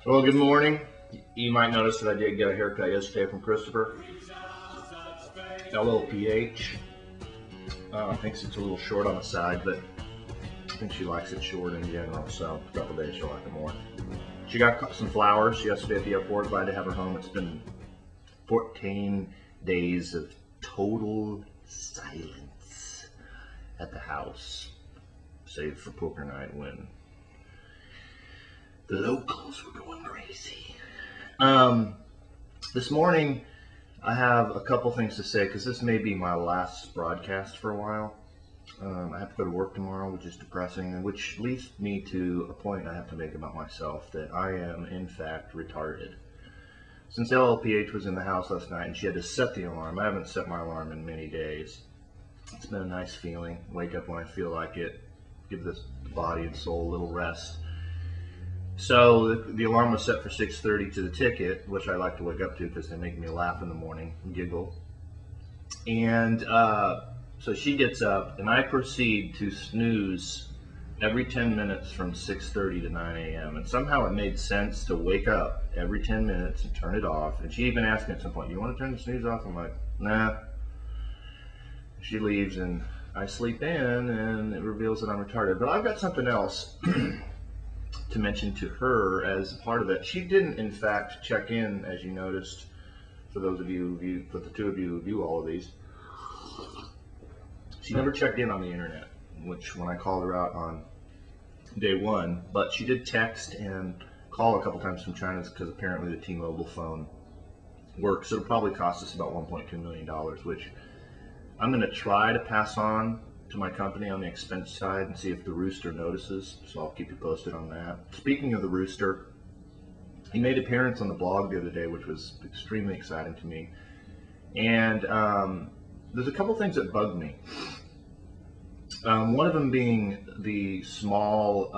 Well, good morning. You might notice that I did get a haircut yesterday from Christopher. LLPH. Thinks it's a little short on the side, but I think she likes it short in general, so a couple days she'll like it more. She got some flowers yesterday at the airport. Glad to have her home. It's been 14 days of total silence at the house, save for poker night when the locals were going crazy. This morning, I have a couple things to say because this may be my last broadcast for a while. I have to go to work tomorrow, which is depressing, which leads me to a point I have to make about myself, that I am, in fact, retarded. Since LLPH was in the house last night and she had to set the alarm, I haven't set my alarm in many days. It's been a nice feeling. Wake up when I feel like it, give this body and soul a little rest. So the alarm was set for 6:30 to the ticket, which I like to wake up to because they make me laugh in the morning and giggle. And so she gets up, and I proceed to snooze every 10 minutes from 6:30 to 9 a.m. And somehow it made sense to wake up every 10 minutes and turn it off. And she even asked me at some point, "You want to turn the snooze off?" I'm like, "Nah." She leaves, and I sleep in, and it reveals that I'm retarded. But I've got something else to mention to her as part of it. She didn't, in fact, check in, as you noticed, for those of you who view, for the two of you who view all of these. She never checked in on the internet, which when I called her out on day one, but she did text and call a couple times from China because apparently the T-Mobile phone works. It'll probably cost us about $1.2 million, which I'm going to try to pass on to my company on the expense side and see if the Rooster notices, so I'll keep you posted on that. Speaking of the Rooster, he made an appearance on the blog the other day, which was extremely exciting to me. And there's a couple things that bugged me. One of them being the small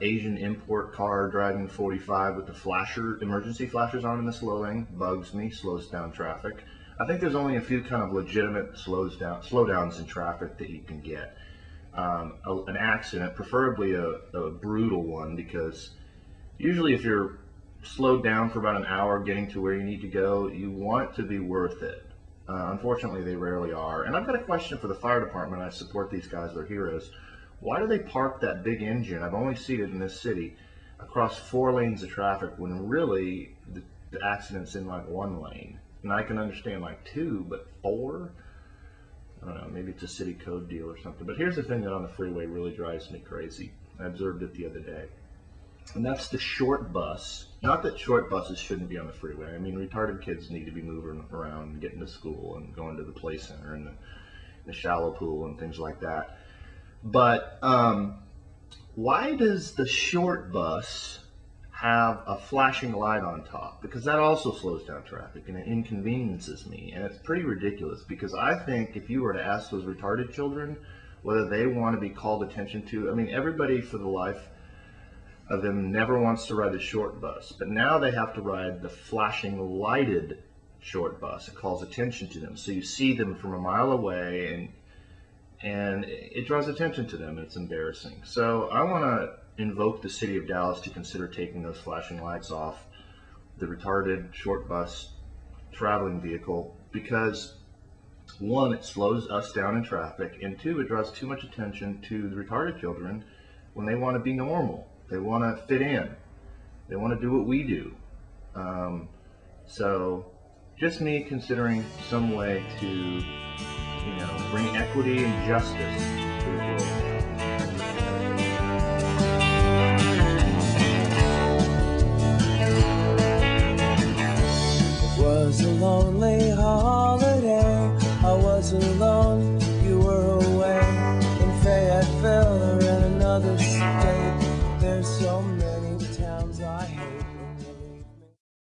Asian import car driving 45 with the emergency flashers on in the slow lane. Bugs me, slows down traffic. I think there's only a few kind of legitimate slowdowns in traffic that you can get. An accident, preferably a brutal one, because usually if you're slowed down for about an hour getting to where you need to go, you want it to be worth it. Unfortunately, they rarely are. And I've got a question for the fire department. I support these guys, they're heroes. Why do they park that big engine, I've only seen it in this city, across 4 lanes of traffic when really the accident's in like 1 lane? And I can understand like 2, but 4? I don't know, maybe it's a city code deal or something. But here's the thing that on the freeway really drives me crazy. I observed it the other day. And that's the short bus. Not that short buses shouldn't be on the freeway. I mean, retarded kids need to be moving around and getting to school and going to the play center and the shallow pool and things like that. But why does the short bus have a flashing light on top? Because that also slows down traffic and it inconveniences me. And it's pretty ridiculous because I think if you were to ask those retarded children whether they want to be called attention to, I mean, everybody for the life of them never wants to ride the short bus, but now they have to ride the flashing lighted short bus. It calls attention to them. So you see them from a mile away and it draws attention to them, and it's embarrassing. So I want to invoke the city of Dallas to consider taking those flashing lights off the retarded short bus traveling vehicle because 1, it slows us down in traffic, and 2, it draws too much attention to the retarded children when they want to be normal. They want to fit in. They want to do what we do. So just me considering some way to, bring equity and justice to the world.